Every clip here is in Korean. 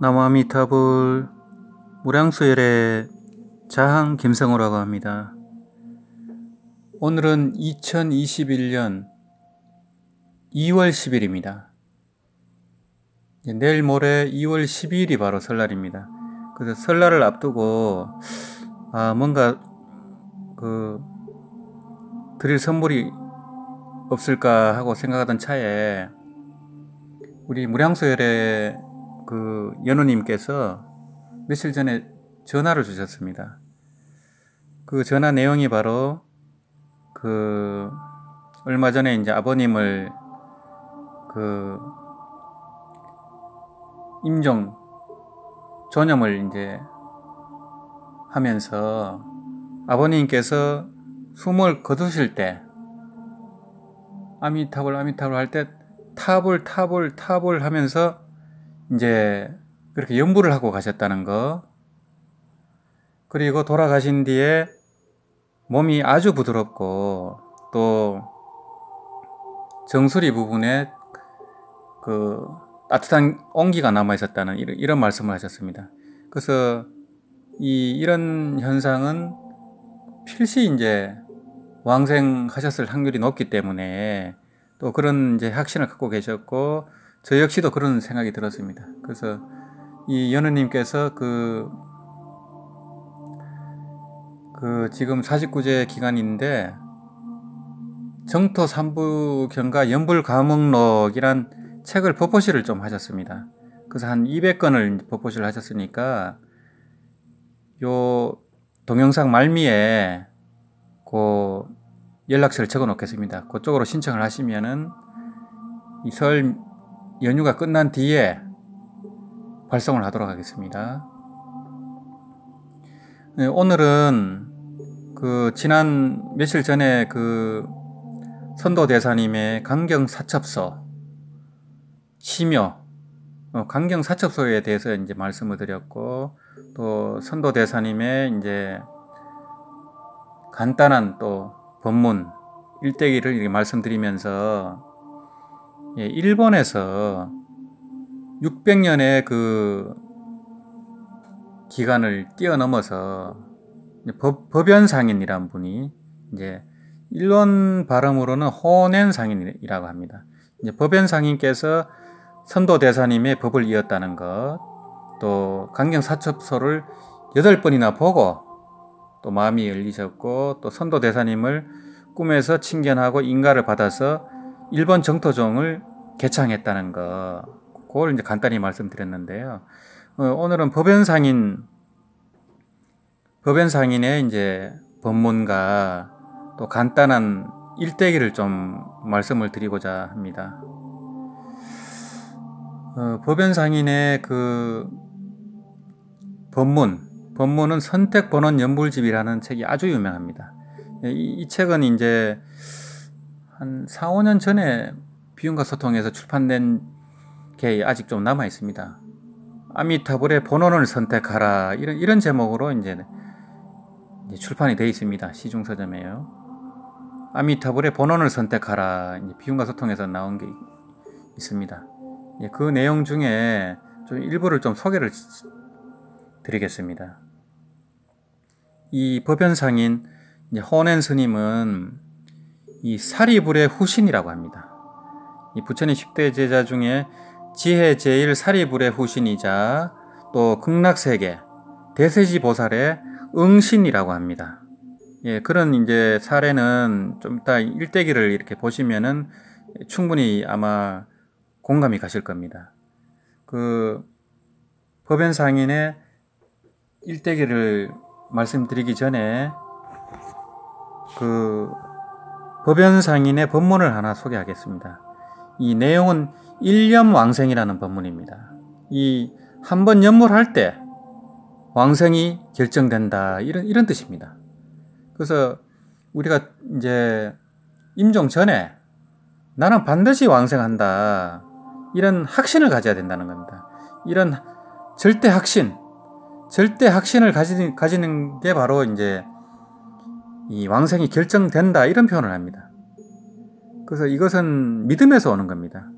나무아미타불 무량수열의 자항 김성호라고 합니다. 오늘은 2021년 2월 10일입니다. 내일 모레 2월 12일이 바로 설날입니다. 그래서 설날을 앞두고 뭔가 드릴 선물이 없을까 하고 생각하던 차에 우리 무량수열의 연우님께서 며칠 전에 전화를 주셨습니다. 그 전화 내용이 바로 얼마 전에 이제 아버님을 임종 존염을 이제 하면서 아버님께서 숨을 거두실 때 아미타불 아미타불 할 때 타불 하면서 이제 그렇게 연부를 하고 가셨다는 거, 그리고 돌아가신 뒤에 몸이 아주 부드럽고 또 정수리 부분에 따뜻한 온기가 남아 있었다는 이런 말씀을 하셨습니다. 그래서 이런 현상은 필시 이제 왕생하셨을 확률이 높기 때문에 또 그런 이제 확신을 갖고 계셨고, 저 역시도 그런 생각이 들었습니다. 그래서 이 연우님께서 지금 49제 기간인데 정토 3부경과 연불감흥록이란 책을 법보시를 좀 하셨습니다. 그래서 한 200권을 법보시를 하셨으니까 요 동영상 말미에 연락처를 적어 놓겠습니다. 그쪽으로 신청을 하시면은 이 설 연휴가 끝난 뒤에 발송을 하도록 하겠습니다. 네, 오늘은 지난 며칠 전에 선도대사님의 강경사첩서 심요 강경사첩서에 대해서 이제 말씀을 드렸고, 또 선도대사님의 이제 간단한 또 법문 일대기를 이렇게 말씀드리면서, 일본에서 600년의 기간을 뛰어넘어서 법연상인이라는 분이, 이제 일본 발음으로는 호넨상인이라고 합니다. 이제 법연상인께서 선도대사님의 법을 이었다는 것, 또 강경사첩서를 8번이나 보고 또 마음이 열리셨고, 또 선도대사님을 꿈에서 칭견하고 인가를 받아서 일본 정토종을 개창했다는 거, 그걸 이제 간단히 말씀드렸는데요. 오늘은 법연상인의 이제 법문과 또 간단한 일대기를 좀 말씀을 드리고자 합니다. 법연상인의 법문은 선택본원 연불집이라는 책이 아주 유명합니다. 이 책은 이제 한 4, 5년 전에 비윤과 소통에서 출판된 게 아직 좀 남아 있습니다. 아미타불의 본원을 선택하라, 이런 제목으로 이제 출판이 되어 있습니다. 시중 서점에요. 아미타불의 본원을 선택하라, 이제 비윤과 소통에서 나온 게 있습니다. 그 내용 중에 좀 일부를 좀 소개를 드리겠습니다. 이 법연상인 호넨 스님은 이 사리불의 후신이라고 합니다. 이 부처님 10대 제자 중에 지혜 제일 사리불의 후신이자 또 극락세계 대세지 보살의 응신이라고 합니다. 그런 이제 사례는 좀 이따 일대기를 이렇게 보시면은 충분히 아마 공감이 가실 겁니다. 법연상인의 일대기를 말씀드리기 전에 법연상인의 법문을 하나 소개하겠습니다. 이 내용은 일념왕생이라는 법문입니다. 이 한 번 연물할 때 왕생이 결정된다, 이런 뜻입니다. 그래서 우리가 이제 임종 전에 나는 반드시 왕생한다, 이런 확신을 가져야 된다는 겁니다. 이런 절대 확신을 가지는 게 바로 이제 이 왕생이 결정된다, 이런 표현을 합니다. 그래서 이것은 믿음에서 오는 겁니다.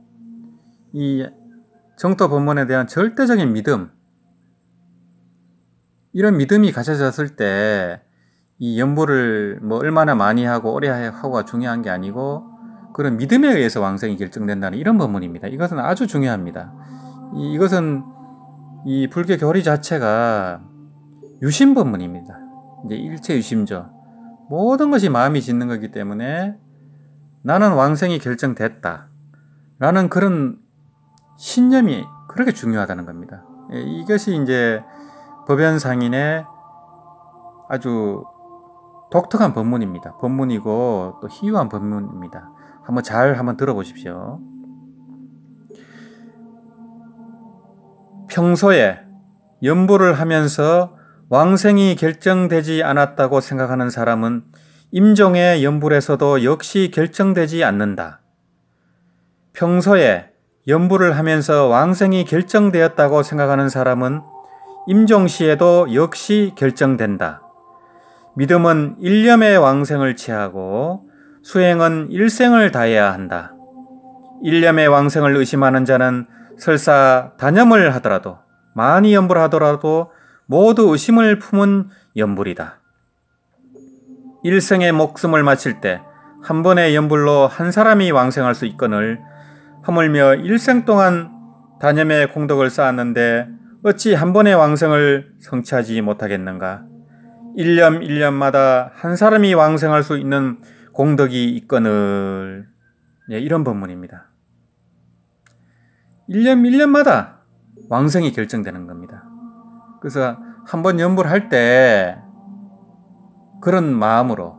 정토 법문에 대한 절대적인 믿음, 이런 믿음이 갖춰졌을 때 이 연보를 뭐 얼마나 많이 하고 오래 하고가 중요한 게 아니고 그런 믿음에 의해서 왕생이 결정된다는 이런 법문입니다. 이것은 아주 중요합니다. 이것은 이 불교 교리 자체가 유심 법문입니다. 이제 일체 유심조. 모든 것이 마음이 짓는 거기 때문에 나는 왕생이 결정됐다 라는 그런 신념이 그렇게 중요하다는 겁니다. 이것이 이제 법연상인의 아주 독특한 법문입니다. 법문이고 또 희유한 법문입니다. 한번 들어보십시오. 평소에 연보를 하면서 왕생이 결정되지 않았다고 생각하는 사람은 임종의 연불에서도 역시 결정되지 않는다. 평소에 연불을 하면서 왕생이 결정되었다고 생각하는 사람은 임종시에도 역시 결정된다. 믿음은 일념의 왕생을 취하고 수행은 일생을 다해야 한다. 일념의 왕생을 의심하는 자는 설사 단염을 하더라도 많이 연불하더라도 모두 의심을 품은 연불이다. 일생의 목숨을 마칠 때 한 번의 연불로 한 사람이 왕생할 수 있거늘 하물며 일생 동안 단염의 공덕을 쌓았는데 어찌 한 번의 왕생을 성취하지 못하겠는가? 일념 일념마다 한 사람이 왕생할 수 있는 공덕이 있거늘. 이런 법문입니다. 일념 일념마다 왕생이 결정되는 겁니다. 그래서 한번 연불할 때 그런 마음으로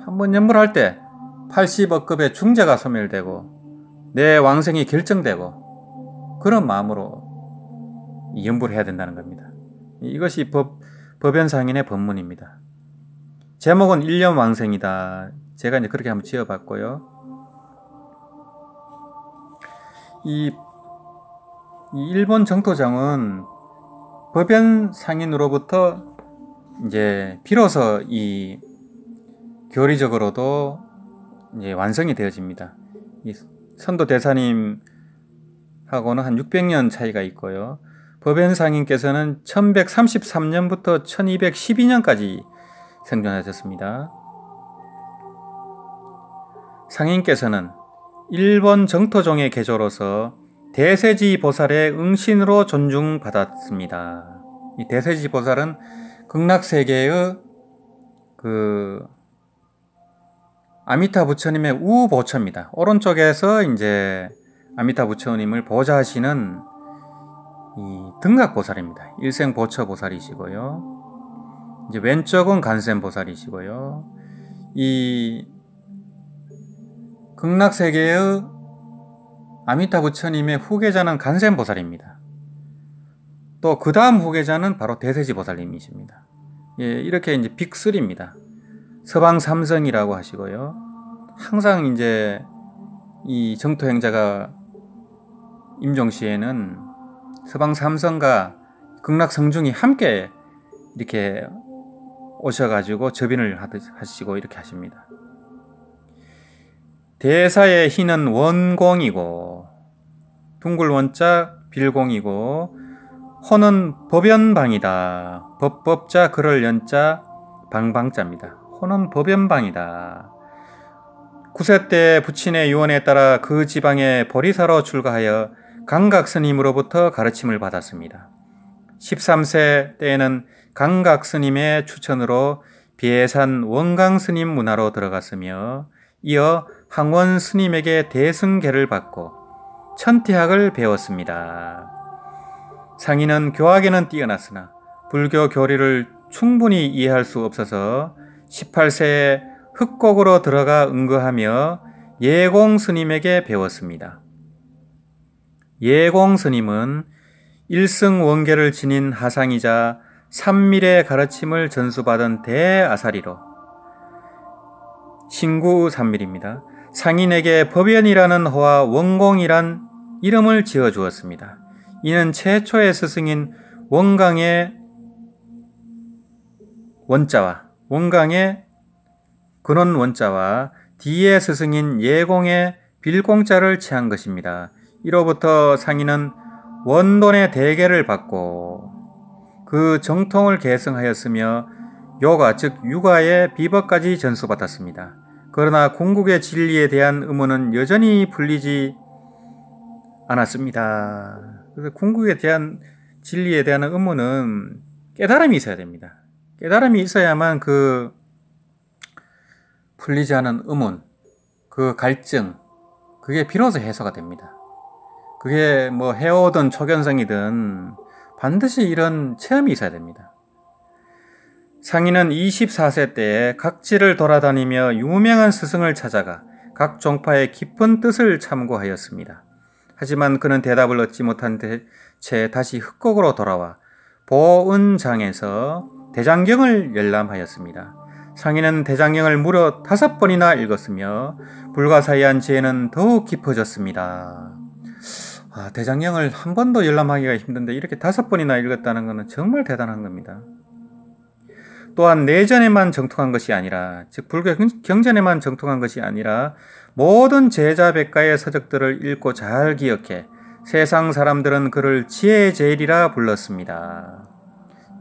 한번 연불할 때 80억급의 중재가 소멸되고 내 왕생이 결정되고 그런 마음으로 연불해야 된다는 겁니다. 이것이 법연상인의 법문입니다. 제목은 일념왕생이다. 제가 이제 그렇게 한번 지어봤고요. 이 일본 정토정은 법연상인으로부터 이제 비로소 이 교리적으로도 이제 완성이 되어집니다. 이 선도 대사님하고는 한 600년 차이가 있고요. 법연상인께서는 1133년부터 1212년까지 생존하셨습니다. 상인께서는 일본 정토종의 계조로서 대세지 보살의 응신으로 존중받았습니다. 이 대세지 보살은 극락세계의 아미타 부처님의 우보처입니다. 오른쪽에서 이제 아미타 부처님을 보좌하시는 이 등각보살입니다. 일생보처 보살이시고요. 이제 왼쪽은 간센 보살이시고요. 이 극락세계의 아미타 부처님의 후계자는 간센 보살입니다. 또 그 다음 후계자는 바로 대세지 보살님이십니다. 이렇게 이제 빅3입니다. 서방 삼성이라고 하시고요. 항상 이제 이 정토행자가 임종시에는 서방 삼성과 극락 성중이 함께 이렇게 오셔가지고 접인을 하시고 이렇게 하십니다. 대사의 희는 원공이고 둥글 원자 빌공이고 호는 법연방이다. 법법자 그럴 연자 방방자입니다. 호는 법연방이다. 9세 때 부친의 유언에 따라 그 지방에 보리사로 출가하여 강각스님으로부터 가르침을 받았습니다. 13세 때에는 강각스님의 추천으로 비해산 원강스님 문화로 들어갔으며 이어 항원스님에게 대승계를 받고 천티학을 배웠습니다. 상인은 교학에는 뛰어났으나 불교 교리를 충분히 이해할 수 없어서 18세에 흑곡으로 들어가 응거하며 예공스님에게 배웠습니다. 예공스님은 일승원계를 지닌 하상이자 삼밀의 가르침을 전수받은 대아사리로 신구삼밀입니다. 상인에게 법연이라는 호와 원공이란 이름을 지어주었습니다. 이는 최초의 스승인 원강의 원자와 원강의 근원 원자와 뒤의 스승인 예공의 빌공자를 취한 것입니다. 이로부터 상인은 원돈의 대계를 받고 그 정통을 계승하였으며 요가 즉 육아의 비법까지 전수받았습니다. 그러나 궁극의 진리에 대한 의문은 여전히 풀리지 않았습니다. 그래서 궁극에 대한 진리에 대한 의문은 깨달음이 있어야 됩니다. 깨달음이 있어야만 그 풀리지 않은 의문, 그 갈증, 그게 비로소 해소가 됩니다. 그게 뭐 해오든 초견성이든 반드시 이런 체험이 있어야 됩니다. 상인은 24세 때에 각지를 돌아다니며 유명한 스승을 찾아가 각 종파의 깊은 뜻을 참고하였습니다. 하지만 그는 대답을 얻지 못한 채 다시 흑곡으로 돌아와 보은장에서 대장경을 열람하였습니다. 상인은 대장경을 무려 5번이나 읽었으며 불가사의한 지혜는 더욱 깊어졌습니다. 대장경을 한 번도 열람하기가 힘든데 이렇게 5번이나 읽었다는 것은 정말 대단한 겁니다. 또한 내전에만 정통한 것이 아니라 즉 불교 경전에만 정통한 것이 아니라 모든 제자백가의 서적들을 읽고 잘 기억해 세상 사람들은 그를 지혜의 제일이라 불렀습니다.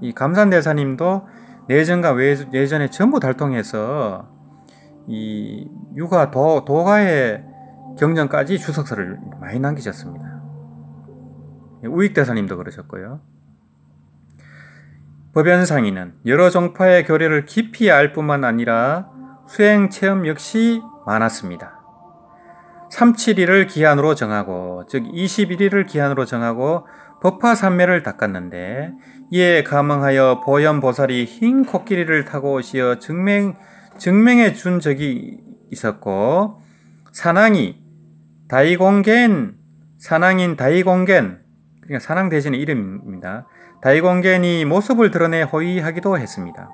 이 감산대사님도 내전과 외전에 전부 달통해서 이 유가 도가의 경전까지 주석서를 많이 남기셨습니다. 우익대사님도 그러셨고요. 법연상인은 여러 종파의 교례를 깊이 알 뿐만 아니라 수행 체험 역시 많았습니다. 371을 기한으로 정하고 즉 21일을 기한으로 정하고 법화산매를 닦았는데 이에 감응하여 보현보살이 흰 코끼리를 타고 오시어 증명해 준 적이 있었고 산왕인 다이공겐 그러니까 산왕 대신의 이름입니다. 다이공겐이 모습을 드러내 호위하기도 했습니다.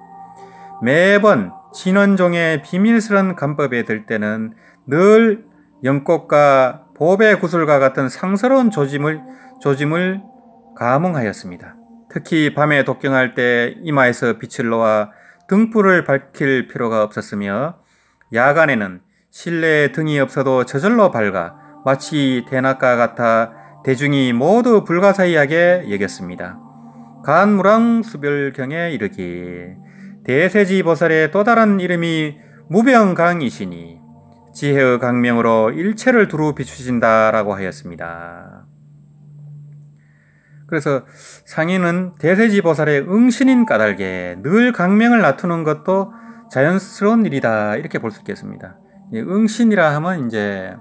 매번 진원종의 비밀스런 간법에 들 때는 늘 영꽃과 보배 구슬과 같은 상스러운 조짐을 감응하였습니다. 특히 밤에 독경할 때 이마에서 빛을 놓아 등불을 밝힐 필요가 없었으며 야간에는 실내에 등이 없어도 저절로 밝아 마치 대낮과 같아 대중이 모두 불가사의하게 여겼습니다. 간무랑수별경에 이르기 대세지보살의 또 다른 이름이 무병강이시니 지혜의 강명으로 일체를 두루 비추신다라고 하였습니다. 그래서 상인은 대세지보살의 응신인 까닭에 늘 강명을 나투는 것도 자연스러운 일이다 이렇게 볼 수 있겠습니다. 응신이라 하면 이제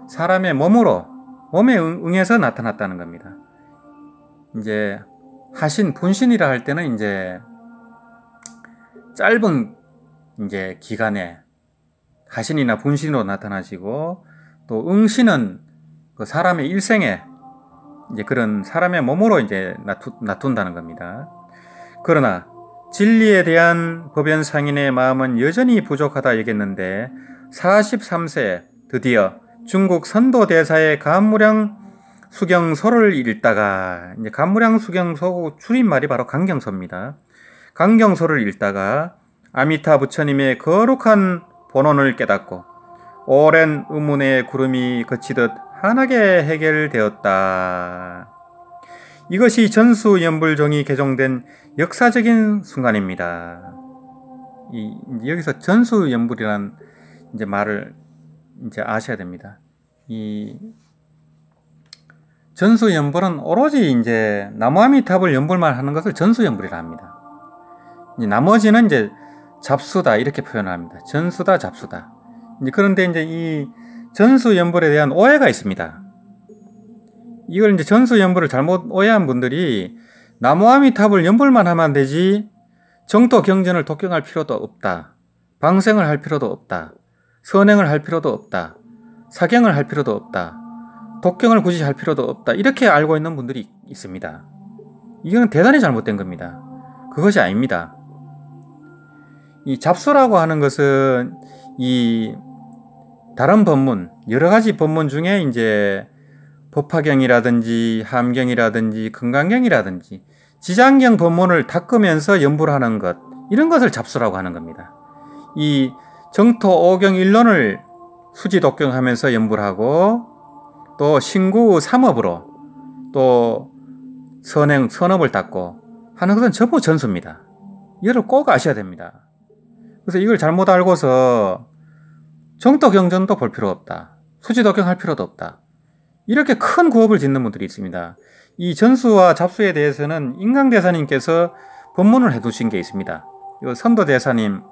사람의 몸에 응해서 나타났다는 겁니다. 이제 분신이라 할 때는 이제 짧은 이제 기간에 하신이나 분신으로 나타나시고 또 응신은 그 사람의 일생에 이제 그런 사람의 몸으로 이제 나툰다는 겁니다. 그러나 진리에 대한 법연상인의 마음은 여전히 부족하다 여겼는데 43세에 드디어 중국 선도대사의 간무량 수경소를 읽다가 이제 간무량 수경소 줄임말이 바로 강경소입니다. 강경소를 읽다가 아미타 부처님의 거룩한 본원을 깨닫고 오랜 의문의 구름이 그치듯 환하게 해결되었다. 이것이 전수연불종이 개종된 역사적인 순간입니다. 여기서 전수연불이란 이제 말을 이제 아셔야 됩니다. 이 전수연불은 오로지 이제 나무아미탑을 연불만 하는 것을 전수연불이라 합니다. 이제 나머지는 이제 잡수다 이렇게 표현을 합니다. 전수다, 잡수다. 그런데 이제 이 전수연불에 대한 오해가 있습니다. 이걸 이제 전수연불을 잘못 오해한 분들이 나무아미탑을 연불만 하면 되지 정토 경전을 독경할 필요도 없다. 방생을 할 필요도 없다. 선행을 할 필요도 없다. 사경을 할 필요도 없다. 독경을 굳이 할 필요도 없다. 이렇게 알고 있는 분들이 있습니다. 이건 대단히 잘못된 겁니다. 그것이 아닙니다. 이 잡수라고 하는 것은 이 다른 법문, 여러 가지 법문 중에 이제 법화경이라든지 함경이라든지 금강경이라든지 지장경 법문을 닦으면서 연불 하는 것, 이런 것을 잡수라고 하는 겁니다. 이 정토 오경 일론을 수지 독경하면서 연불하고 또 신구 삼업으로 또 선업을 닦고 하는 것은 전부 전수입니다. 이걸 꼭 아셔야 됩니다. 그래서 이걸 잘못 알고서 정토 경전도 볼 필요 없다. 수지 독경할 필요도 없다. 이렇게 큰 구업을 짓는 분들이 있습니다. 이 전수와 잡수에 대해서는 인강대사님께서 법문을 해두신 게 있습니다. 이 선도대사님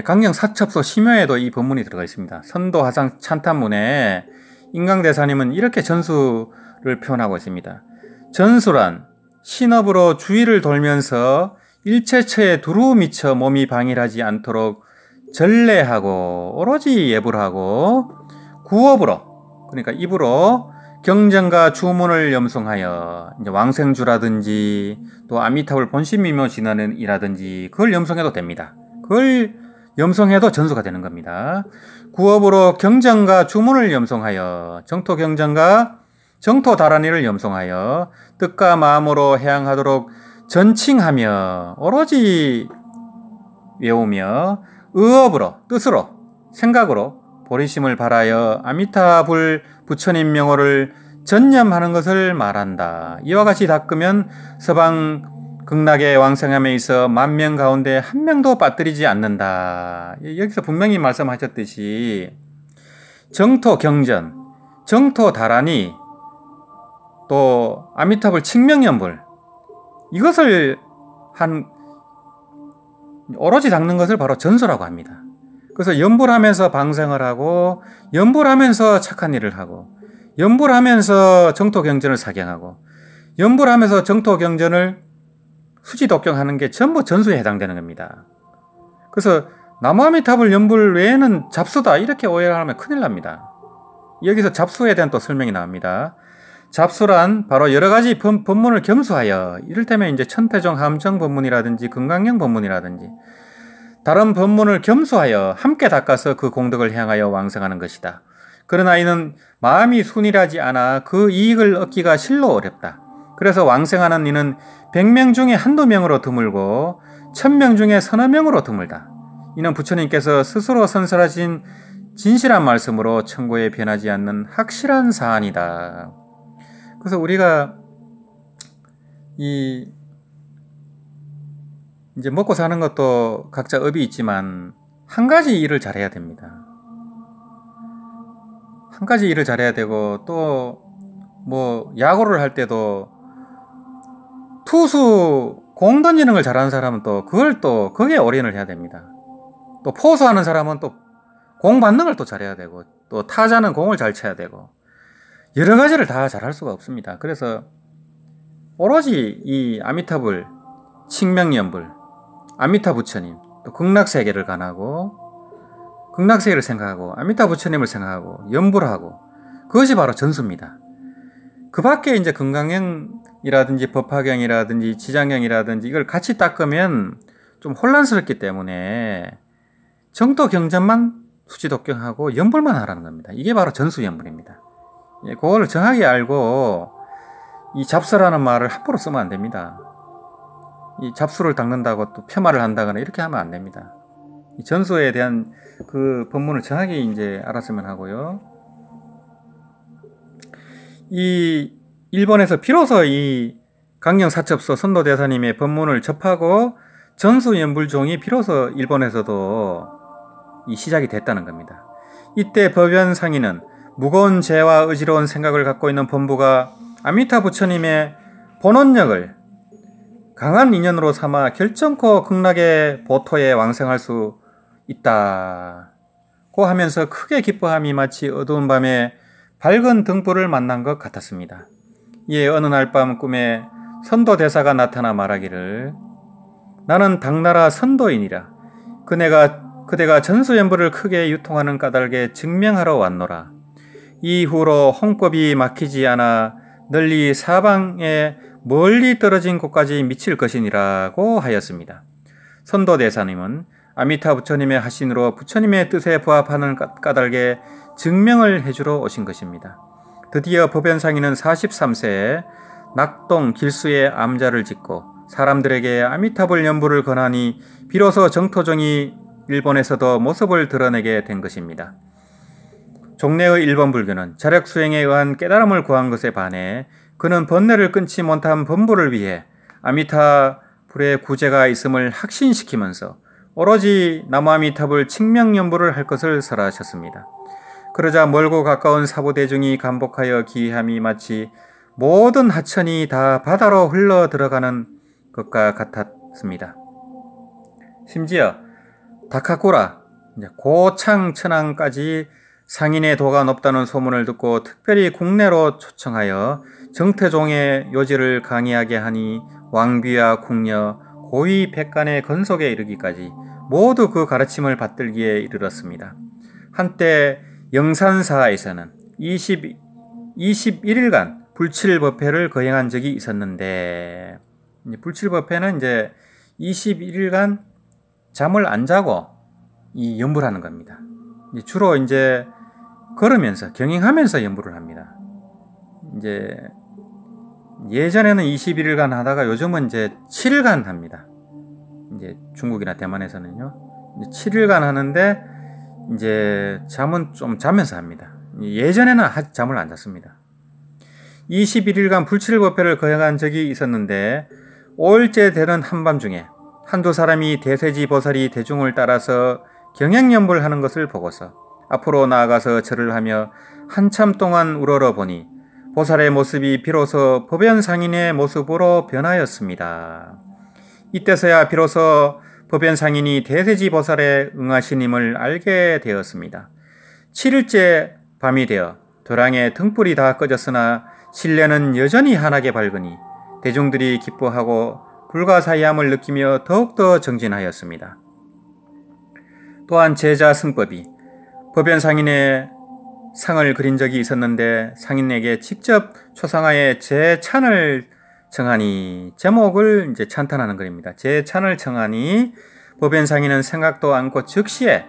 강령 사첩소 심여에도 이 법문이 들어가 있습니다. 선도하상 찬탄문에 인강대사님은 이렇게 전수를 표현하고 있습니다. 전수란 신업으로 주위를 돌면서 일체처에 두루 미쳐 몸이 방일하지 않도록 전례하고 오로지 예불하고 구업으로, 그러니까 입으로 경전과 주문을 염송하여 이제 왕생주라든지 또 아미타불 본심미묘 진언이라든지 그걸 염송해도 됩니다. 그걸 염송해도 전수가 되는 겁니다. 구업으로 경전과 주문을 염송하여 정토 경전과 정토 다란이를 염송하여 뜻과 마음으로 해양하도록 전칭하며 오로지 외우며 의업으로, 뜻으로, 생각으로 보리심을 발하여 아미타불 부처님 명호를 전념하는 것을 말한다. 이와 같이 닦으면 서방 극락의 왕생함에 있어 만명 가운데 한 명도 빠뜨리지 않는다. 여기서 분명히 말씀하셨듯이 정토 경전, 정토 다란이, 또 아미타불 칭명연불, 이것을 오로지 닦는 것을 바로 전수라고 합니다. 그래서 연불하면서 방생을 하고, 연불하면서 착한 일을 하고, 연불하면서 정토경전을 사경하고, 연불하면서 정토경전을 수지독경하는 게 전부 전수에 해당되는 겁니다. 그래서 나무아미타불 연불 외에는 잡수다 이렇게 오해를 하면 큰일 납니다. 여기서 잡수에 대한 또 설명이 나옵니다. 잡수란 바로 여러 가지 법문을 겸수하여, 이를테면 이제 천패종 함정 법문이라든지 금강경 법문이라든지 다른 법문을 겸수하여 함께 닦아서 그 공덕을 향하여 왕성하는 것이다. 그러나 이는 마음이 순일하지 않아 그 이익을 얻기가 실로 어렵다. 그래서 왕생하는 이는 100명 중에 한두 명으로 드물고 1000명 중에 서너 명으로 드물다. 이는 부처님께서 스스로 선설하신 진실한 말씀으로 천고에 변하지 않는 확실한 사안이다. 그래서 우리가 이제 먹고 사는 것도 각자 업이 있지만 한 가지 일을 잘해야 됩니다. 한 가지 일을 잘해야 되고, 또 뭐 야구를 할 때도 투수 공 던지는 걸 잘하는 사람은 또 거기에 올인을 해야 됩니다. 또 포수하는 사람은 또 공 받는 걸 또 잘해야 되고, 또 타자는 공을 잘 쳐야 되고, 여러 가지를 다 잘할 수가 없습니다. 그래서 오로지 이 아미타불, 칭명연불, 아미타 부처님, 또 극락세계를 간하고, 극락세계를 생각하고, 아미타 부처님을 생각하고, 연불하고, 그것이 바로 전수입니다. 그 밖에 이제 금강경이라든지 법화경이라든지 지장경이라든지 이걸 같이 닦으면 좀 혼란스럽기 때문에 정토 경전만 수지독경하고 연불만 하라는 겁니다. 이게 바로 전수연불입니다. 그거를 정확히 알고 이 잡수라는 말을 함부로 쓰면 안 됩니다. 이 잡수를 닦는다고 또 폄하를 한다거나 이렇게 하면 안 됩니다. 이 전수에 대한 그 법문을 정확히 이제 알았으면 하고요. 이 일본에서 비로소 이 강령사첩소 선도대사님의 법문을 접하고 전수연불종이 비로소 일본에서도 이 시작이 됐다는 겁니다. 이때 법연상인은 무거운 죄와 의지로운 생각을 갖고 있는 본부가 아미타 부처님의 본원력을 강한 인연으로 삼아 결정코 극락의 보토에 왕생할 수 있다고 하면서 크게 기뻐함이 마치 어두운 밤에 밝은 등불을 만난 것 같았습니다. 이에 어느 날 밤 꿈에 선도대사가 나타나 말하기를, 나는 당나라 선도인이라. 그대가 전수연불을 크게 유통하는 까닭에 증명하러 왔노라. 이후로 홍법이 막히지 않아 널리 사방에 멀리 떨어진 곳까지 미칠 것이니라고 하였습니다. 선도대사님은 아미타 부처님의 하신으로 부처님의 뜻에 부합하는 까닭에 증명을 해주러 오신 것입니다. 드디어 법연상인은 43세에 낙동 길수에 암자를 짓고 사람들에게 아미타불 연불을 권하니 비로소 정토종이 일본에서도 모습을 드러내게 된 것입니다. 종래의 일본 불교는 자력 수행에 의한 깨달음을 구한 것에 반해 그는 번뇌를 끊지 못한 범부를 위해 아미타불의 구제가 있음을 확신시키면서 오로지 나무아미타불 칭명연불을 할 것을 설하셨습니다. 그러자 멀고 가까운 사부대중이 감복하여 기함이 마치 모든 하천이 다 바다로 흘러 들어가는 것과 같았습니다. 심지어 다카쿠라, 고창 천왕까지 상인의 도가 높다는 소문을 듣고 특별히 국내로 초청하여 정태종의 요지를 강의하게 하니 왕비와 궁녀, 고위 백관의 건속에 이르기까지 모두 그 가르침을 받들기에 이르렀습니다. 한때 영산사에서는 21일간 불칠법회를 거행한 적이 있었는데, 불칠법회는 이제 21일간 잠을 안 자고 이 연불을 하는 겁니다. 주로 이제 걸으면서 경행하면서 연불을 합니다. 이제 예전에는 21일간 하다가 요즘은 이제 7일간 합니다. 이제 중국이나 대만에서는요. 7일간 하는데 이제 잠은 좀 자면서 합니다. 예전에는 잠을 안 잤습니다. 21일간 불칠법회를 거행한 적이 있었는데 5일째 되는 한밤중에 한두 사람이 대세지 보살이 대중을 따라서 경행연불을 하는 것을 보고서 앞으로 나아가서 절을 하며 한참 동안 우러러 보니 보살의 모습이 비로소 법연상인의 모습으로 변하였습니다. 이때서야 비로소 법연상인이 대세지 보살에 응하시님을 알게 되었습니다. 7일째 밤이 되어 도량의 등불이 다 꺼졌으나 실내는 여전히 환하게 밝으니 대중들이 기뻐하고 불가사의함을 느끼며 더욱더 정진하였습니다. 또한 제자 승법이 법연상인의 상을 그린 적이 있었는데 상인에게 직접 초상화에 제찬을 청하니, 제목을 이제 찬탄하는 글입니다. 제찬을 청하니 법연상인은 생각도 않고 즉시에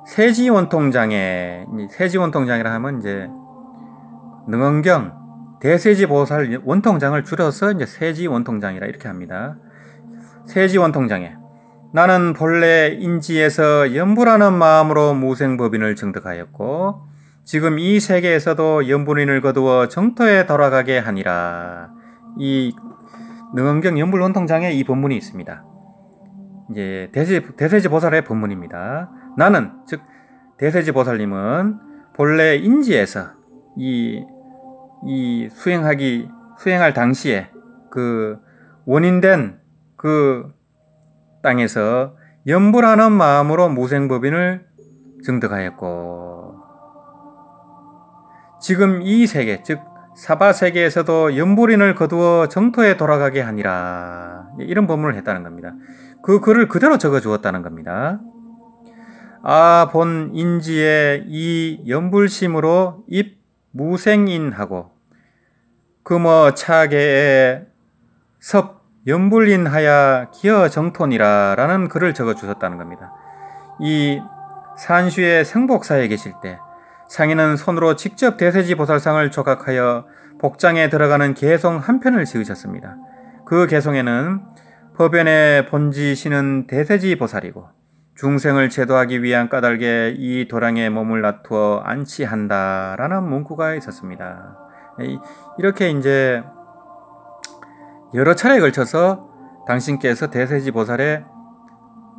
세지원통장에, 세지원통장이라 하면 이제 능언경 대세지보살 원통장을 줄여서 이제 세지원통장이라 이렇게 합니다. 세지원통장에 나는 본래 인지에서 연불하는 마음으로 무생법인을 증득하였고 지금 이 세계에서도 연불인을 거두어 정토에 돌아가게 하니라. 이 능언경 연불원통장에 이 본문이 있습니다. 이제 대세지 보살의 본문입니다. 나는 즉 대세지 보살님은 본래 인지에서 이 수행할 당시에 그 원인된 그 땅에서 연불하는 마음으로 무생법인을 증득하였고 지금 이 세계 즉 사바세계에서도 연불인을 거두어 정토에 돌아가게 하니라. 이런 법문을 했다는 겁니다. 그 글을 그대로 적어 주었다는 겁니다. 아 본 인지의 이 연불심으로 입 무생인하고 금어 차계에 섭 연불인하야 기어 정토니라 라는 글을 적어 주셨다는 겁니다. 이 산슈의 생복사에 계실 때 상인은 손으로 직접 대세지 보살상을 조각하여 복장에 들어가는 개송 한 편을 지으셨습니다. 그 개송에는 법연의 본지시는 대세지 보살이고 중생을 제도하기 위한 까닭에 이 도량에 몸을 놔두어 안치한다라는 문구가 있었습니다. 이렇게 이제 여러 차례에 걸쳐서 당신께서 대세지 보살에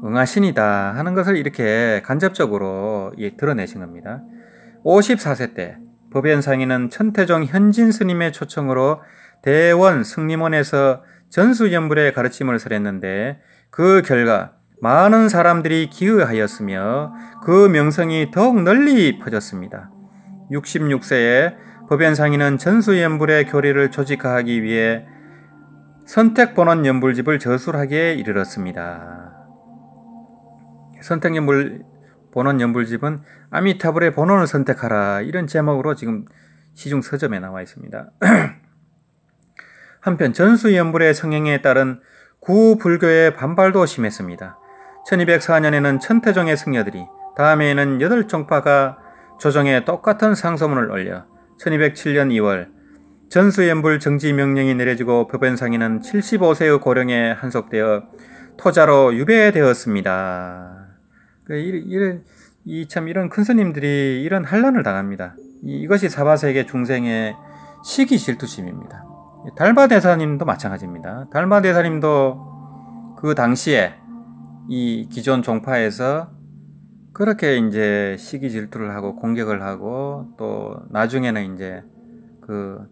응하시니다 하는 것을 이렇게 간접적으로 드러내신 겁니다. 54세 때 법연상인은 천태종 현진 스님의 초청으로 대원 승림원에서 전수연불의 가르침을 설했는데 그 결과 많은 사람들이 기의하였으며 그 명성이 더욱 널리 퍼졌습니다. 66세에 법연상인은 전수연불의 교리를 조직화하기 위해 선택본원 연불집을 저술하기에 이르렀습니다. 선택본원 연불집은 아미타불의 본원을 선택하라 이런 제목으로 지금 시중 서점에 나와 있습니다. 한편 전수연불의 성행에 따른 구불교의 반발도 심했습니다. 1204년에는 천태종의 승려들이 다음해에는 8종파가 조정에 똑같은 상소문을 올려 1207년 2월 전수연불 정지 명령이 내려지고 법연상인은 75세의 고령에 한속되어 토자로 유배되었습니다. 참 이런 큰 스님들이 이런 한란을 당합니다. 이것이 사바세계 중생의 시기 질투심입니다. 달마대사님도 마찬가지입니다. 달마대사님도 그 당시에 이 기존 종파에서 그렇게 이제 시기 질투를 하고 공격을 하고 또 나중에는 이제 그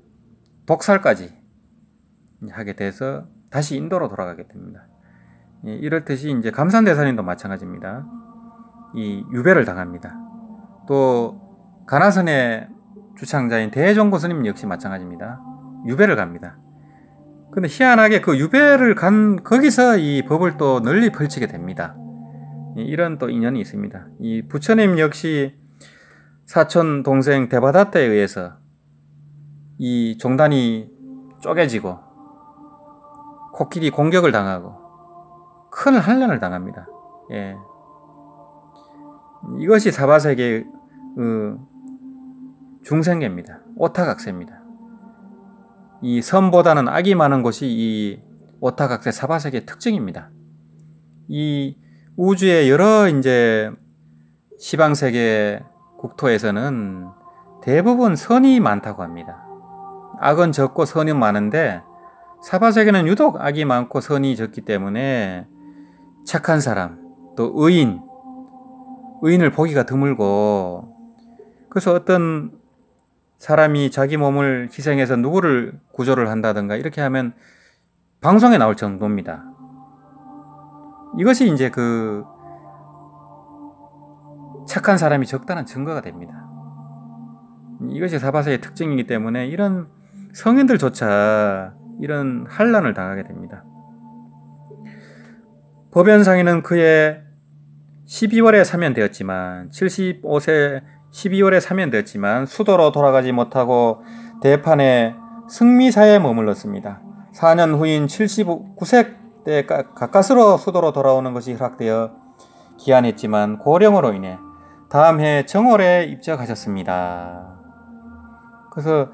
독살까지 하게 돼서 다시 인도로 돌아가게 됩니다. 이렇듯이 이제 감산대사님도 마찬가지입니다. 이 유배를 당합니다. 또 가나선의 주창자인 대종고 스님 역시 마찬가지입니다. 유배를 갑니다. 근데 희한하게 그 유배를 간 거기서 이 법을 또 널리 펼치게 됩니다. 이런 또 인연이 있습니다. 이 부처님 역시 사촌 동생 대바다떼에 의해서 이 종단이 쪼개지고 코끼리 공격을 당하고 큰 한란을 당합니다. 예. 이것이 사바세계의 중생계입니다. 오타각세입니다. 이 선보다는 악이 많은 곳이 이 오타각세 사바세계의 특징입니다. 이 우주의 여러 이제 시방세계 국토에서는 대부분 선이 많다고 합니다. 악은 적고 선이 많은데 사바세계는 유독 악이 많고 선이 적기 때문에 착한 사람, 또 의인을 보기가 드물고, 그래서 어떤 사람이 자기 몸을 희생해서 누구를 구조를 한다든가 이렇게 하면 방송에 나올 정도입니다. 이것이 이제 그 착한 사람이 적다는 증거가 됩니다. 이것이 사바세의 특징이기 때문에 이런 성인들조차 이런 한란을 당하게 됩니다. 법연상인은 그의 12월에 사면되었지만 75세 12월에 사면되었지만 수도로 돌아가지 못하고 대판에 승미사에 머물렀습니다. 4년 후인 79세 때 가까스로 수도로 돌아오는 것이 허락되어 기한했지만 고령으로 인해 다음 해 정월에 입적하셨습니다. 그래서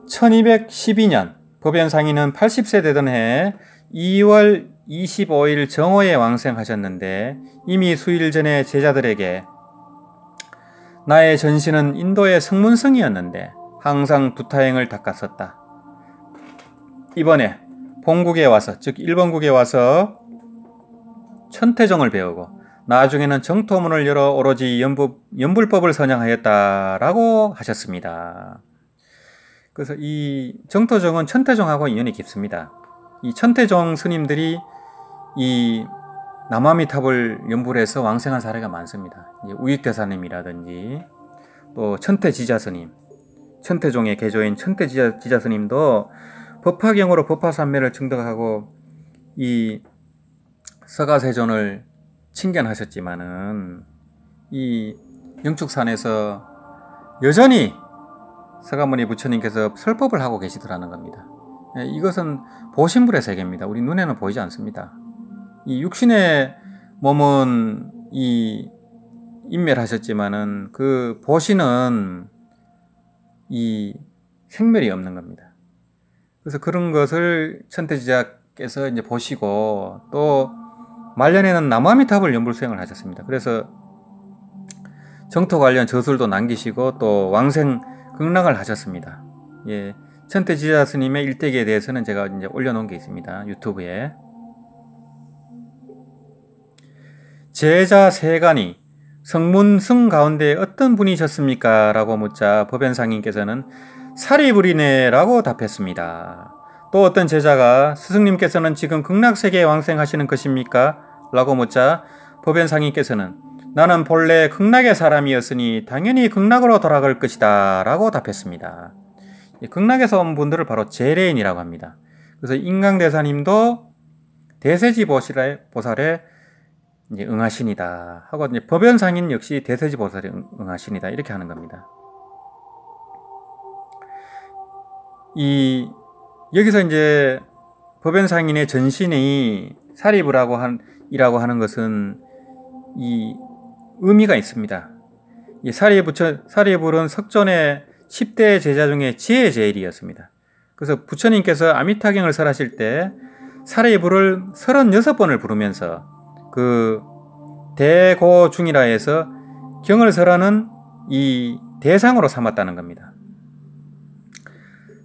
1212년 법연상인은 80세 되던 해 2월 25일 정오에 왕생하셨는데 이미 수일 전에 제자들에게 나의 전신은 인도의 성문성이었는데 항상 두타행을 닦았었다. 이번에 본국에 와서, 즉 일본국에 와서 천태종을 배우고 나중에는 정토문을 열어 오로지 연불법을 선양하였다라고 하셨습니다. 그래서 이 정토종은 천태종하고 인연이 깊습니다. 이 천태종 스님들이 이 남아미탑을 연불해서 왕생한 사례가 많습니다. 우익대사님이라든지 또 천태지자스님, 천태종의 개조인 천태지자스님도 법화경으로 법화산매를 증득하고 이 서가세존을 칭견하셨지만은 이 영축산에서 여전히 서가모니 부처님께서 설법을 하고 계시더라는 겁니다. 이것은 보신불의 세계입니다. 우리 눈에는 보이지 않습니다. 이 육신의 몸은 이 인멸하셨지만은 그 보신은 이 생멸이 없는 겁니다. 그래서 그런 것을 천태지자께서 이제 보시고 또 말년에는 남아미탑을 연불수행을 하셨습니다. 그래서 정토 관련 저술도 남기시고 또 왕생 극락을 하셨습니다. 예, 천태지자 스님의 일대기에 대해서는 제가 이제 올려놓은 게 있습니다. 유튜브에. 제자 세간이 성문승 가운데 어떤 분이셨습니까? 라고 묻자 법연상인께서는 사리불이네 라고 답했습니다. 또 어떤 제자가 스승님께서는 지금 극락세계에 왕생하시는 것입니까? 라고 묻자 법연상인께서는 나는 본래 극락의 사람이었으니 당연히 극락으로 돌아갈 것이다 라고 답했습니다. 극락에서 온 분들을 바로 제레인이라고 합니다. 그래서 인강대사님도 대세지 보살에 이제 응하신이다 하고 이제 법연상인 역시 대세지 보살에 응하신이다 이렇게 하는 겁니다. 여기서 이제 법연상인의 전신이 사리불이라고 하는 것은 이 의미가 있습니다. 이 사리불은 석존의 10대 제자 중에 제일이었습니다. 그래서 부처님께서 아미타경을 설하실 때 사리불을 36번을 부르면서 그 대고중이라 해서 경을설하는 이 대상으로 삼았다는 겁니다.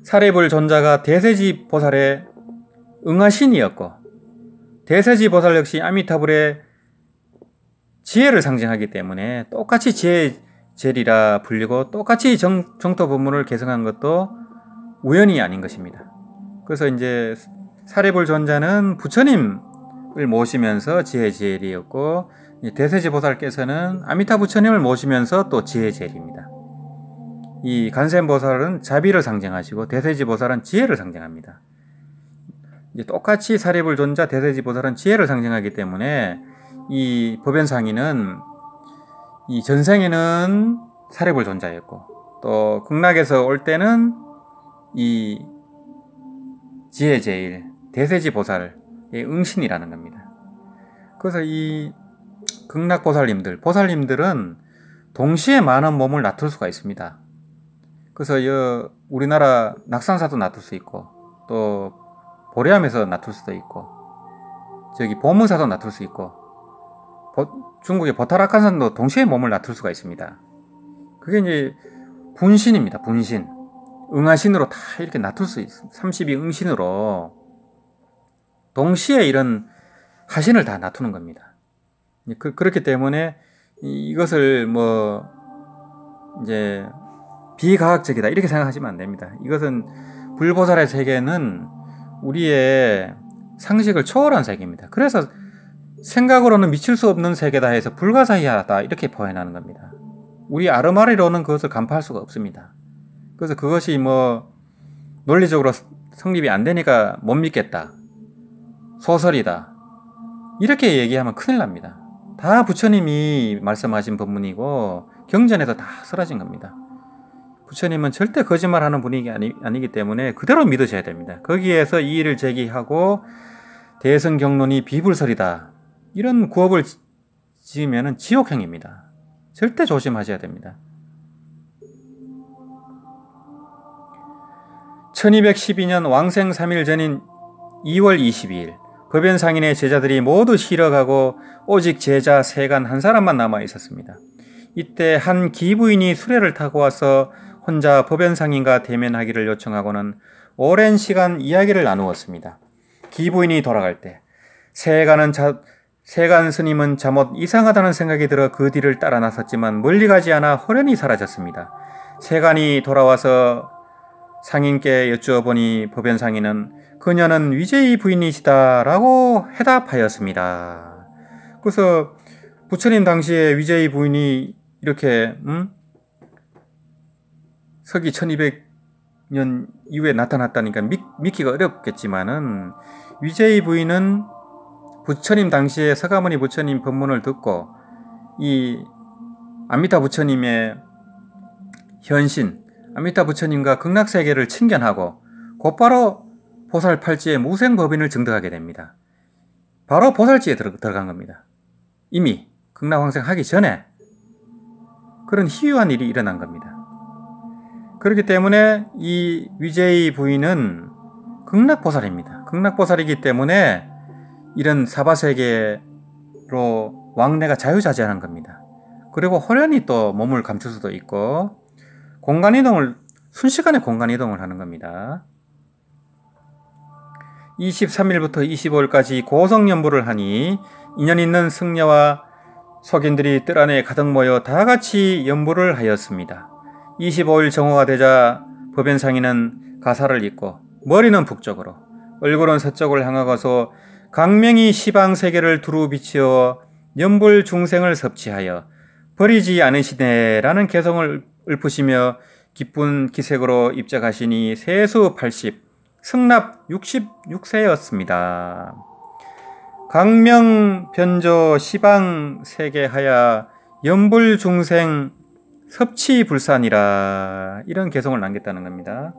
사례불 존자가 대세지 보살의 응하신이었고 대세지 보살 역시 아미타불의 지혜를 상징하기 때문에 똑같이 지혜제리라 불리고 똑같이 정토 법문을 개성한 것도 우연이 아닌 것입니다. 그래서 이제 사례불 존자는 부처님을 모시면서 지혜제리였고 대세지 보살께서는 아미타 부처님을 모시면서 또 지혜제리입니다. 이 간센보살은 자비를 상징하시고 대세지 보살은 지혜를 상징합니다. 이제 똑같이 사리불 존자 대세지 보살은 지혜를 상징하기 때문에 이 법연상인은 이 전생에는 사리불 존자였고 또 극락에서 올 때는 이 지혜제일 대세지 보살의 응신이라는 겁니다. 그래서 이 극락보살님들은 동시에 많은 몸을 나툴 수가 있습니다. 그래서 우리나라 낙산사도 나툴 수 있고 또 보리암에서 나툴 수도 있고 저기 보문사도 나툴 수 있고 중국의 버타락한산도 동시에 몸을 나툴 수가 있습니다. 그게 이제 분신입니다. 분신. 응하신으로 다 이렇게 나툴 수 있습니다. 32응신으로 동시에 이런 하신을 다 나투는 겁니다. 그렇기 때문에 이것을 뭐 이제 비과학적이다 이렇게 생각하시면 안 됩니다. 이것은 불보살의 세계는 우리의 상식을 초월한 세계입니다. 그래서 생각으로는 미칠 수 없는 세계다 해서 불가사의하다 이렇게 표현하는 겁니다. 우리 아르마리로는 그것을 간파할 수가 없습니다. 그래서 그것이 뭐 논리적으로 성립이 안 되니까 못 믿겠다, 소설이다 이렇게 얘기하면 큰일 납니다. 다 부처님이 말씀하신 법문이고 경전에서 다 쓰러진 겁니다. 부처님은 절대 거짓말하는 분이 아니기 때문에 그대로 믿으셔야 됩니다. 거기에서 이의를 제기하고 대승경론이 비불설이다 이런 구업을 지으면 지옥행입니다. 절대 조심하셔야 됩니다. 1212년 왕생 3일 전인 2월 22일 법연상인의 제자들이 모두 실어가고 오직 제자 세간 한 사람만 남아 있었습니다. 이때 한 기부인이 수레를 타고 와서 혼자 법연상인과 대면하기를 요청하고는 오랜 시간 이야기를 나누었습니다. 기부인이 돌아갈 때 세간 스님은 잠옷 이상하다는 생각이 들어 그 뒤를 따라 나섰지만 멀리 가지 않아 호련히 사라졌습니다. 세간이 돌아와서 상인께 여쭈어보니 법연상인은 그녀는 위제이 부인이시다라고 해답하였습니다. 그래서 부처님 당시에 위제이 부인이 이렇게 서기 1200년 이후에 나타났다니까 믿기가 어렵겠지만은 위제이 부인은 부처님 당시에 서가모니 부처님 법문을 듣고 이 아미타 부처님의 현신 아미타 부처님과 극락세계를 친견하고 곧바로 보살팔찌의 무생법인을 증득하게 됩니다. 바로 보살찌에 들어간 겁니다. 이미 극락황생하기 전에 그런 희유한 일이 일어난 겁니다. 그렇기 때문에 이 위제이 부인은 극락보살입니다. 극락보살이기 때문에 이런 사바세계로 왕래가 자유자재하는 겁니다. 그리고 호련히 또 몸을 감출 수도 있고 공간이동을 순식간에 공간이동을 하는 겁니다. 23일부터 25일까지 고성연부를 하니 인연 있는 승려와 속인들이 뜰 안에 가득 모여 다같이 연부를 하였습니다. 25일 정오가 되자 법연상인은 가사를 입고 머리는 북쪽으로 얼굴은 서쪽을 향하고서 강명이 시방세계를 두루 비치어 연불 중생을 섭취하여 버리지 않으시네라는 개성을 읊으시며 기쁜 기색으로 입적하시니 세수 80, 승납 66세였습니다. 강명 변조 시방세계 하야 연불 중생 섭취불산이라 이런 개성을 남겼다는 겁니다.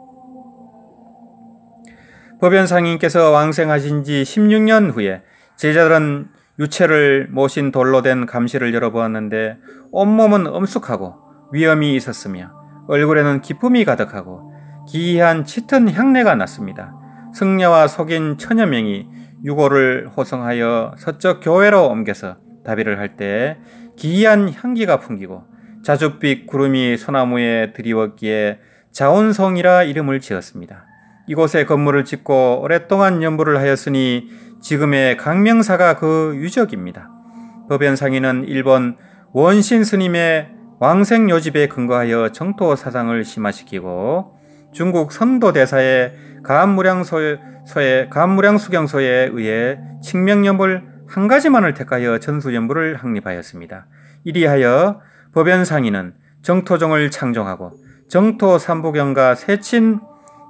법연상인께서 왕생하신 지 16년 후에 제자들은 유체를 모신 돌로 된 감시를 열어보았는데 온몸은 엄숙하고 위험이 있었으며 얼굴에는 기쁨이 가득하고 기이한 짙은 향내가 났습니다. 승려와 속인 천여 명이 유고를 호송하여 서쪽 교회로 옮겨서 다비를 할 때 기이한 향기가 풍기고 자줏빛 구름이 소나무에 드리웠기에 자온성이라 이름을 지었습니다. 이곳에 건물을 짓고 오랫동안 연부를 하였으니 지금의 강명사가 그 유적입니다. 법연상인은 일본 원신 스님의 왕생요집에 근거하여 정토 사상을 심화시키고 중국 선도대사의 가암무량수경소에 의해 칙명연불 한 가지만을 택하여 전수연불을 확립하였습니다. 이리하여 법연상인은 정토종을 창종하고 정토 삼부경과 세친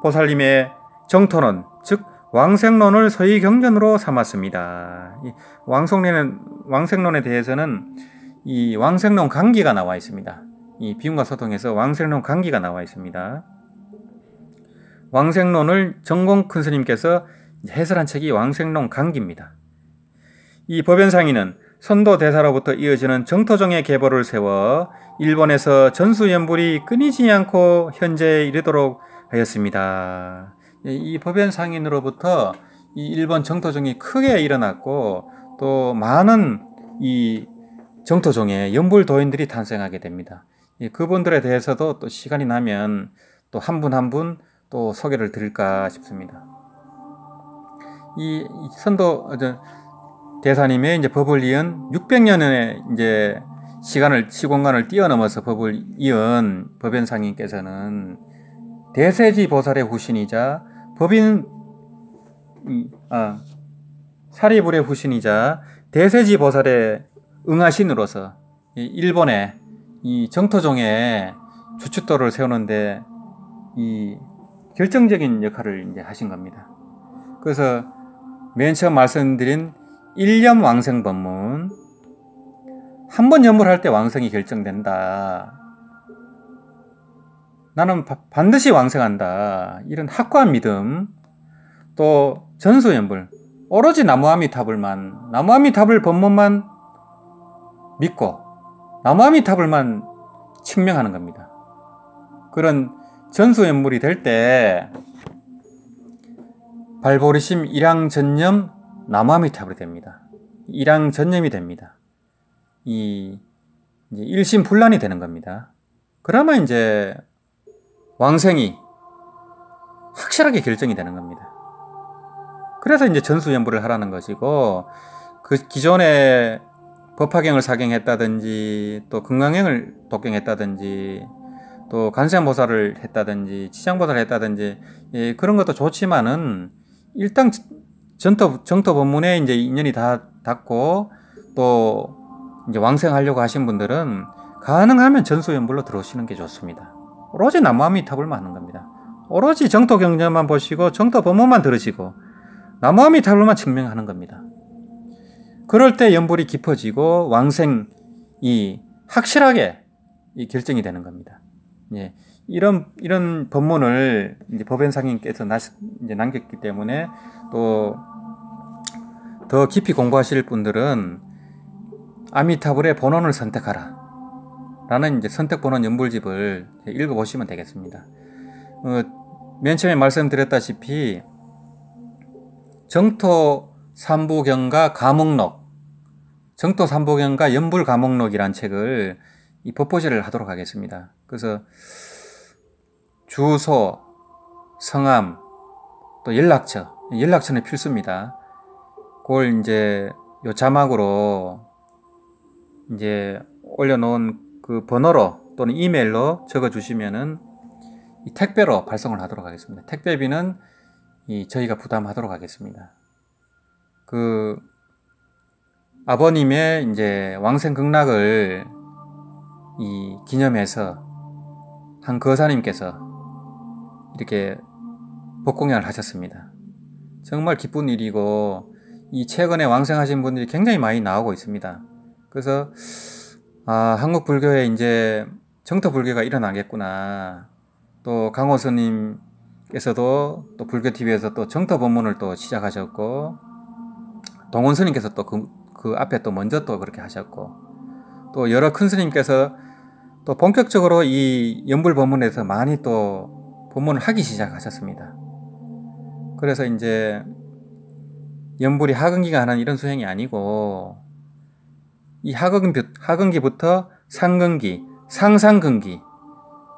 보살님의 정토론, 즉 왕생론을 소위 경전으로 삼았습니다. 이 왕생론에 대해서는 이 왕생론 강기가 나와 있습니다. 이 비움과 소통에서 왕생론 강기가 나와 있습니다. 왕생론을 정공 큰 스님께서 해설한 책이 왕생론 강기입니다. 이 법연상인은 선도대사로부터 이어지는 정토종의 계보를 세워 일본에서 전수연불이 끊이지 않고 현재에 이르도록 하였습니다. 이 법연상인으로부터 이 일본 정토종이 크게 일어났고 또 많은 이 정토종의 연불도인들이 탄생하게 됩니다. 그분들에 대해서도 또 시간이 나면 또 한 분 한 분 또 소개를 드릴까 싶습니다. 이 선도 대사님의 이제 법을 이은 600년의 이제 시공간을 뛰어넘어서 법을 이은 법연상인께서는 대세지 보살의 후신이자 사리불의 후신이자 대세지 보살의 응하신으로서 일본의 이 정토종의 주춧돌을 세우는데 이 결정적인 역할을 이제 하신 겁니다. 그래서 맨 처음 말씀드린 일념 왕생 법문, 한 번 연불할 때 왕생이 결정된다. 나는 반드시 왕생한다. 이런 확고한 믿음, 또 전수연불, 오로지 나무아미타불 법문만 믿고 나무아미타불만 칙명하는 겁니다. 그런 전수연불이 될 때 발보리심 일양전념 나무아미타불이 됩니다. 일양전념이 됩니다. 이제 일심불란이 되는 겁니다. 그러면 이제 왕생이 확실하게 결정이 되는 겁니다. 그래서 이제 전수연불을 하라는 것이고, 그 기존에 법화경을 사경했다든지 또 금강경을 독경했다든지 또 간세음보살을 했다든지 치장보살을 했다든지 그런 것도 좋지만은 일단 정토 법문에 이제 인연이 다 닿고 또 이제 왕생하려고 하신 분들은 가능하면 전수연불로 들어오시는 게 좋습니다. 오로지 나무아미타불만 하는 겁니다. 오로지 정토 경전만 보시고 정토 법문만 들으시고 나무아미타불만 증명하는 겁니다. 그럴 때 연불이 깊어지고 왕생이 확실하게 결정이 되는 겁니다. 예, 이런 법문을 이제 법연상인께서 이제 남겼기 때문에 또 더 깊이 공부하실 분들은 아미타불의 본원을 선택하라 라는 이제 선택본원 연불집을 읽어보시면 되겠습니다. 맨 처음에 말씀드렸다시피 정토 삼부경과 가목록, 정토 삼부경과 연불 가목록이란 책을 이 법보시를 하도록 하겠습니다. 그래서 주소, 성함, 또 연락처는 필수입니다. 그걸 이제 요 자막으로 이제 올려놓은 그 번호로 또는 이메일로 적어주시면은 이 택배로 발송을 하도록 하겠습니다. 택배비는 저희가 부담하도록 하겠습니다. 그 아버님의 이제 왕생 극락을 기념해서 한 거사님께서 이렇게 법공양을 하셨습니다. 정말 기쁜 일이고 이 최근에 왕생하신 분들이 굉장히 많이 나오고 있습니다. 그래서 한국 불교에 이제 정토 불교가 일어나겠구나. 또 강호 스님께서도 또 불교 TV에서 또 정토 법문을 또 시작하셨고, 동원 스님께서 또 그 앞에 또 먼저 또 그렇게 하셨고, 또 여러 큰 스님께서 또 본격적으로 이 연불 법문에서 많이 또 법문을 하기 시작하셨습니다. 그래서 이제 연불이 하근기가 하는 이런 수행이 아니고 이 하근기부터 상근기, 상상근기,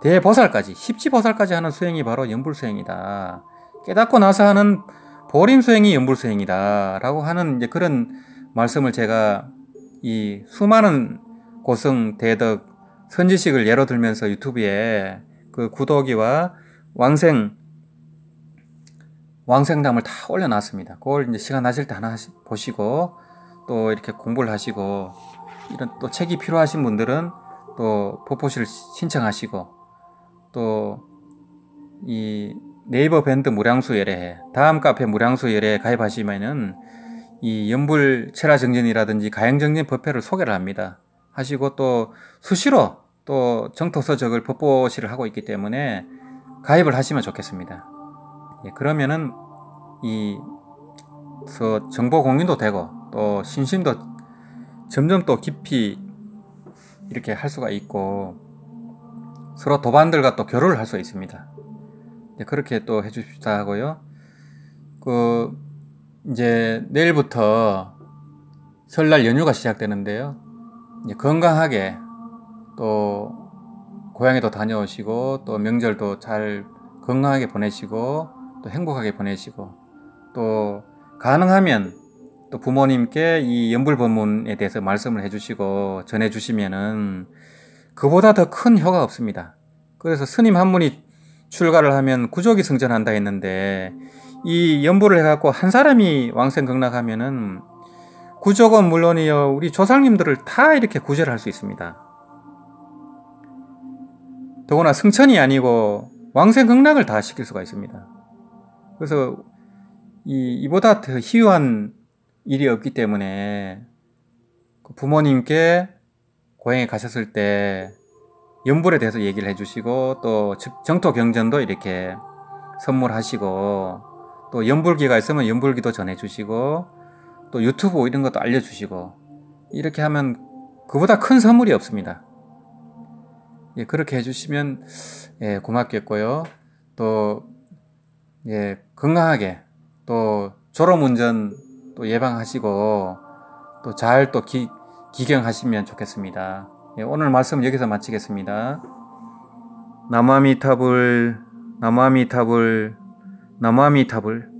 대보살까지, 십지보살까지 하는 수행이 바로 연불수행이다. 깨닫고 나서 하는 보림수행이 연불수행이다. 라고 하는 이제 그런 말씀을 제가 이 수많은 고성, 대덕, 선지식을 예로 들면서 유튜브에 그 구더기와 왕생담을 다 올려놨습니다. 그걸 이제 시간 나실 때 하나 보시고 또 이렇게 공부를 하시고 이런 또 책이 필요하신 분들은 또 포포시를 신청하시고 또 이 네이버 밴드 무량수 열애회, 다음 카페 무량수 열애회 가입하시면은 이 연불 체라정진이라든지 가행정진 법회를 소개를 합니다. 하시고 또 수시로 또 정토서적을 법보시를 하고 있기 때문에 가입을 하시면 좋겠습니다. 예, 그러면은 이 정보 공유도 되고 또 신심도 점점 또 깊이 이렇게 할 수가 있고 서로 도반들과 또 교류를 할 수 있습니다. 예, 그렇게 또 해주십사 하고요. 이제 내일부터 설날 연휴가 시작되는데요. 이제 건강하게 또 고향에도 다녀오시고 또 명절도 잘 건강하게 보내시고 또 행복하게 보내시고 또 가능하면 또 부모님께 이 연불법문에 대해서 말씀을 해주시고 전해주시면은 그보다 더 큰 효과가 없습니다. 그래서 스님 한 분이 출가를 하면 구족이 승전한다 했는데 이 연불을 해갖고 한 사람이 왕생극락하면은 구족은 물론이요 우리 조상님들을 다 이렇게 구제를 할 수 있습니다. 더구나 승천이 아니고 왕생극락을 다 시킬 수가 있습니다. 그래서 이보다 더 희유한 일이 없기 때문에 부모님께 고향에 가셨을 때 연불에 대해서 얘기를 해주시고 또 정토 경전도 이렇게 선물하시고 또 연불기가 있으면 연불기도 전해주시고 또 유튜브 이런 것도 알려주시고 이렇게 하면 그보다 큰 선물이 없습니다. 예, 그렇게 해주시면 예, 고맙겠고요. 또 예, 건강하게 또 졸음운전 또 예방하시고 또 잘 또 기경하시면 좋겠습니다. 예, 오늘 말씀 여기서 마치겠습니다. 나무아미타불 나무아미타불 나무아미타불